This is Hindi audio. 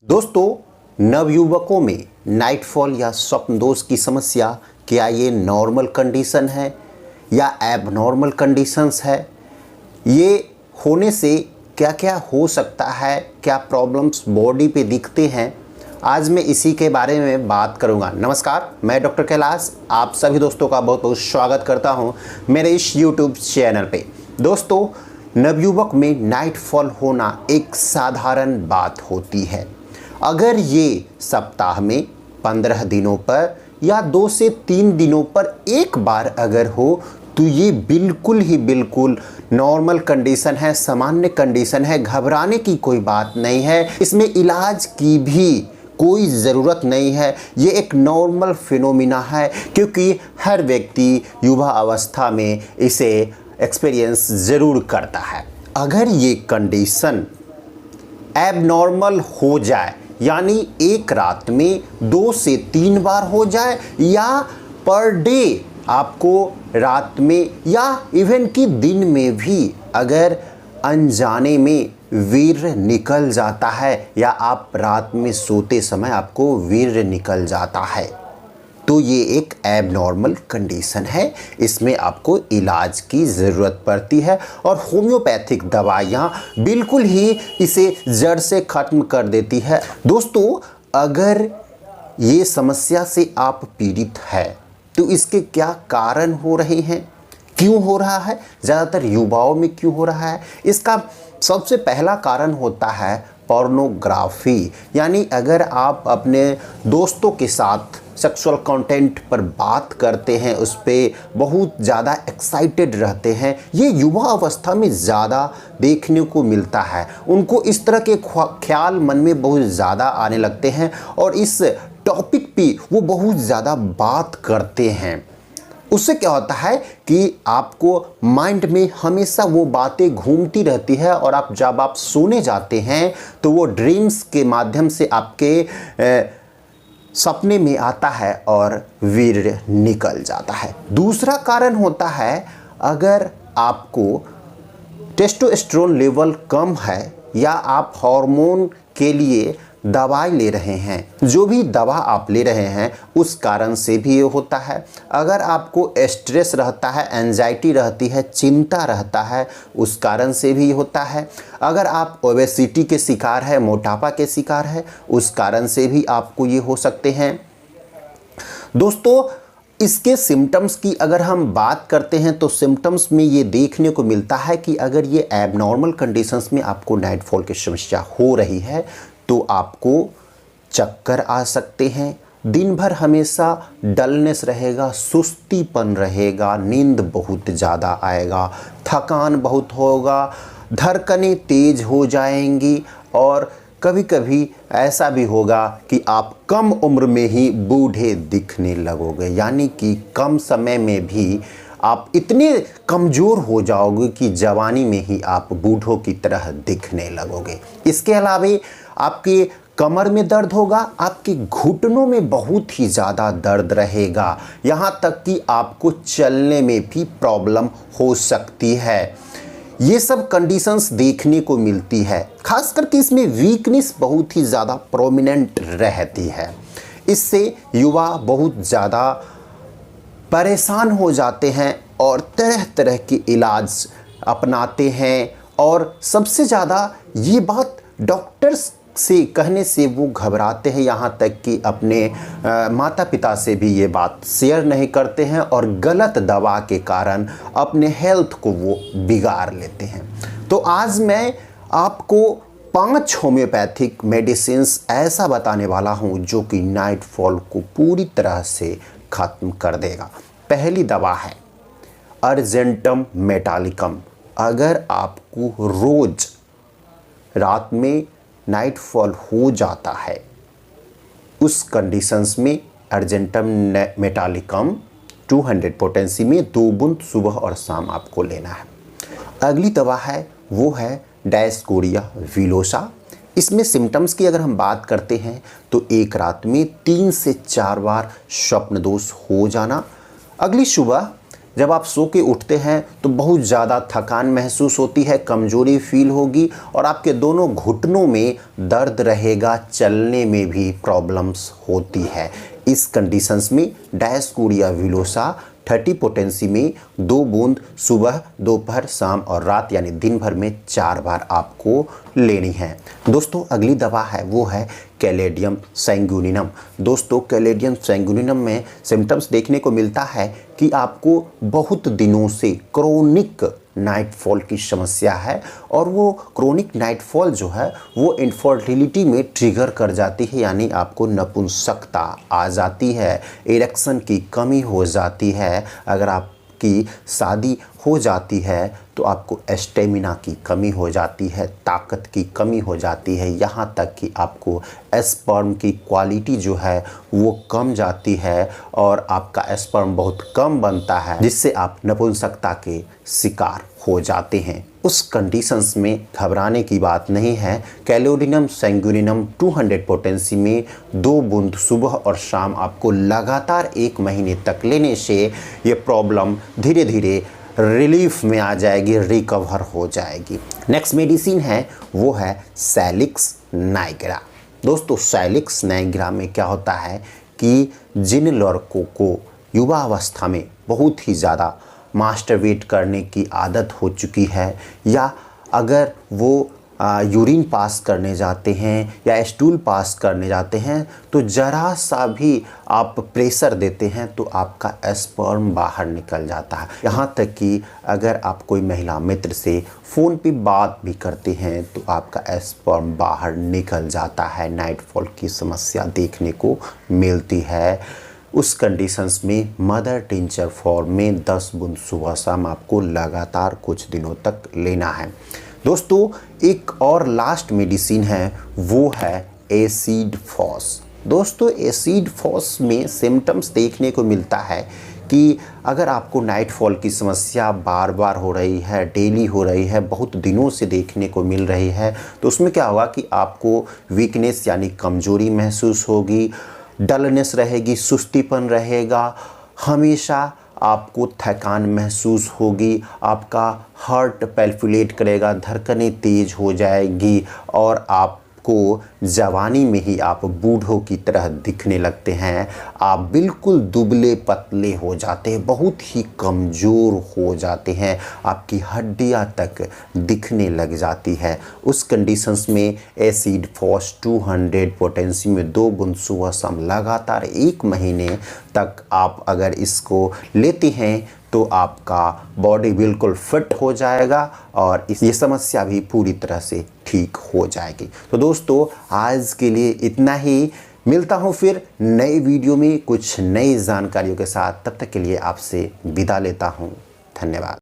दोस्तों, नवयुवकों में नाइटफॉल या स्वप्न दोष की समस्या क्या ये नॉर्मल कंडीशन है या एबनॉर्मल कंडीशंस है? ये होने से क्या क्या हो सकता है, क्या प्रॉब्लम्स बॉडी पे दिखते हैं, आज मैं इसी के बारे में बात करूंगा। नमस्कार, मैं डॉक्टर कैलाश आप सभी दोस्तों का बहुत बहुत स्वागत करता हूं मेरे इस यूट्यूब चैनल पे। दोस्तों, नवयुवक में नाइटफॉल होना एक साधारण बात होती है। अगर ये सप्ताह में 15 दिनों पर या 2 से 3 दिनों पर एक बार अगर हो तो ये बिल्कुल नॉर्मल कंडीशन है, सामान्य कंडीशन है, घबराने की कोई बात नहीं है, इसमें इलाज की भी कोई ज़रूरत नहीं है। ये एक नॉर्मल फिनोमिना है क्योंकि हर व्यक्ति युवा अवस्था में इसे एक्सपीरियंस ज़रूर करता है। अगर ये कंडीशन एबनॉर्मल हो जाए, यानी एक रात में 2 से 3 बार हो जाए या पर डे आपको रात में या इवन कि दिन में भी अगर अनजाने में वीर्य निकल जाता है या आप रात में सोते समय आपको वीर्य निकल जाता है, तो ये एक एबनॉर्मल कंडीशन है। इसमें आपको इलाज की ज़रूरत पड़ती है और होम्योपैथिक दवाइयाँ बिल्कुल ही इसे जड़ से ख़त्म कर देती है। दोस्तों, अगर ये समस्या से आप पीड़ित है तो इसके क्या कारण हो रहे हैं, क्यों हो रहा है, ज़्यादातर युवाओं में क्यों हो रहा है? इसका सबसे पहला कारण होता है पोर्नोग्राफी। यानी अगर आप अपने दोस्तों के साथ सेक्सुअल कंटेंट पर बात करते हैं, उस पर बहुत ज़्यादा एक्साइटेड रहते हैं, ये युवा अवस्था में ज़्यादा देखने को मिलता है। उनको इस तरह के ख्याल मन में बहुत ज़्यादा आने लगते हैं और इस टॉपिक पे वो बहुत ज़्यादा बात करते हैं। उससे क्या होता है कि आपको माइंड में हमेशा वो बातें घूमती रहती है और जब आप सोने जाते हैं तो वो ड्रीम्स के माध्यम से आपके सपने में आता है और वीर्य निकल जाता है। दूसरा कारण होता है, अगर आपको टेस्टोस्टेरोन लेवल कम है या आप हार्मोन के लिए दवाई ले रहे हैं, जो भी दवा आप ले रहे हैं उस कारण से भी ये होता है। अगर आपको स्ट्रेस रहता है, एंजाइटी रहती है, चिंता रहता है, उस कारण से भी होता है। अगर आप ओबेसिटी के शिकार है, मोटापा के शिकार है, उस कारण से भी आपको ये हो सकते हैं। दोस्तों, इसके सिम्टम्स की अगर हम बात करते हैं तो सिम्टम्स में ये देखने को मिलता है कि अगर ये एबनॉर्मल कंडीशंस में आपको नाइटफॉल की समस्या हो रही है तो आपको चक्कर आ सकते हैं, दिन भर हमेशा डलनेस रहेगा, सुस्तीपन रहेगा, नींद बहुत ज़्यादा आएगा, थकान बहुत होगा, धड़कनें तेज हो जाएंगी और कभी कभी ऐसा भी होगा कि आप कम उम्र में ही बूढ़े दिखने लगोगे। यानी कि कम समय में भी आप इतने कमज़ोर हो जाओगे कि जवानी में ही आप बूढ़ों की तरह दिखने लगोगे। इसके अलावा आपके कमर में दर्द होगा, आपके घुटनों में बहुत ही ज़्यादा दर्द रहेगा, यहाँ तक कि आपको चलने में भी प्रॉब्लम हो सकती है। ये सब कंडीशंस देखने को मिलती है, खास करके इसमें वीकनेस बहुत ही ज़्यादा प्रोमिनेंट रहती है। इससे युवा बहुत ज़्यादा परेशान हो जाते हैं और तरह तरह के इलाज अपनाते हैं और सबसे ज़्यादा ये बात डॉक्टर्स से कहने से वो घबराते हैं, यहाँ तक कि अपने माता पिता से भी ये बात शेयर नहीं करते हैं और गलत दवा के कारण अपने हेल्थ को वो बिगाड़ लेते हैं। तो आज मैं आपको 5 होम्योपैथिक मेडिसिन्स ऐसा बताने वाला हूँ जो कि नाइटफॉल को पूरी तरह से ख़त्म कर देगा। पहली दवा है अर्जेंटम मेटालिकम। अगर आपको रोज़ रात में नाइटफॉल हो जाता है, उस कंडीशंस में अर्जेंटम मेटालिकम 200 पोटेंसी में 2 बूंद सुबह और शाम आपको लेना है। अगली दवा है वो है डायस्कोरिया विलोसा। इसमें सिम्टम्स की अगर हम बात करते हैं तो एक रात में 3 से 4 बार स्वप्न दोष हो जाना, अगली सुबह जब आप सो के उठते हैं तो बहुत ज़्यादा थकान महसूस होती है, कमज़ोरी फील होगी और आपके दोनों घुटनों में दर्द रहेगा, चलने में भी प्रॉब्लम्स होती है। इस कंडीशंस में डायस्कूरिया विलोसा 30 पोटेंसी में 2 बूंद सुबह, दोपहर, शाम और रात यानी दिन भर में 4 बार आपको लेनी है। दोस्तों अगली दवा है वो है कैलेडियम सैंगुइनिनम। दोस्तों कैलेडियम सैंगुइनिनम में सिम्टम्स देखने को मिलता है कि आपको बहुत दिनों से क्रोनिक नाइटफॉल की समस्या है और वो क्रोनिक नाइटफॉल जो है वो इनफर्टिलिटी में ट्रिगर कर जाती है, यानी आपको नपुंसकता आ जाती है, इरेक्शन की कमी हो जाती है। अगर आपकी शादी हो जाती है तो आपको स्टेमिना की कमी हो जाती है, ताकत की कमी हो जाती है, यहाँ तक कि आपको स्पर्म की क्वालिटी जो है वो कम जाती है और आपका स्पर्म बहुत कम बनता है, जिससे आप नपुंसकता के शिकार हो जाते हैं। उस कंडीशंस में घबराने की बात नहीं है। कैलेडियम सैंगुइनिनम 200 पोटेंसी में 2 बूंद सुबह और शाम आपको लगातार 1 महीने तक लेने से ये प्रॉब्लम धीरे धीरे रिलीफ में आ जाएगी, रिकवर हो जाएगी। नेक्स्ट मेडिसिन है वो है सैलिक्स नाइग्रा। दोस्तों सैलिक्स नाइग्रा में क्या होता है कि जिन लड़कों को युवा अवस्था में बहुत ही ज़्यादा मास्टरबेट करने की आदत हो चुकी है, या अगर वो यूरिन पास करने जाते हैं या स्टूल पास करने जाते हैं तो ज़रा सा भी आप प्रेशर देते हैं तो आपका स्पर्म बाहर निकल जाता है। यहाँ तक कि अगर आप कोई महिला मित्र से फ़ोन पे बात भी करते हैं तो आपका स्पर्म बाहर निकल जाता है। नाइटफॉल की समस्या देखने को मिलती है। उस कंडीशंस में मदर टिंचर फॉर्म में 10 बूंद सुबह शाम आपको लगातार कुछ दिनों तक लेना है। दोस्तों एक और लास्ट मेडिसिन है वो है एसिड फॉस। दोस्तों एसिड फॉस में सिम्टम्स देखने को मिलता है कि अगर आपको नाइटफॉल की समस्या बार बार हो रही है, डेली हो रही है, बहुत दिनों से देखने को मिल रही है, तो उसमें क्या होगा कि आपको वीकनेस यानी कमज़ोरी महसूस होगी, डलनेस रहेगी, सुस्तीपन रहेगा, हमेशा आपको थकान महसूस होगी, आपका हार्ट पैल्पिटेट करेगा, धड़कनें तेज हो जाएगी और आपको जवानी में ही आप बूढ़ों की तरह दिखने लगते हैं। आप बिल्कुल दुबले पतले हो जाते हैं, बहुत ही कमज़ोर हो जाते हैं, आपकी हड्डियां तक दिखने लग जाती है। उस कंडीशंस में एसिड फॉस 200 पोटेंसी में 2 बूंद सुबह शाम लगातार 1 महीने तक आप अगर इसको लेते हैं तो आपका बॉडी बिल्कुल फिट हो जाएगा और ये समस्या भी पूरी तरह से ठीक हो जाएगी। तो दोस्तों आज के लिए इतना ही। मिलता हूँ फिर नए वीडियो में कुछ नई जानकारियों के साथ। तब तक के लिए आपसे विदा लेता हूँ। धन्यवाद।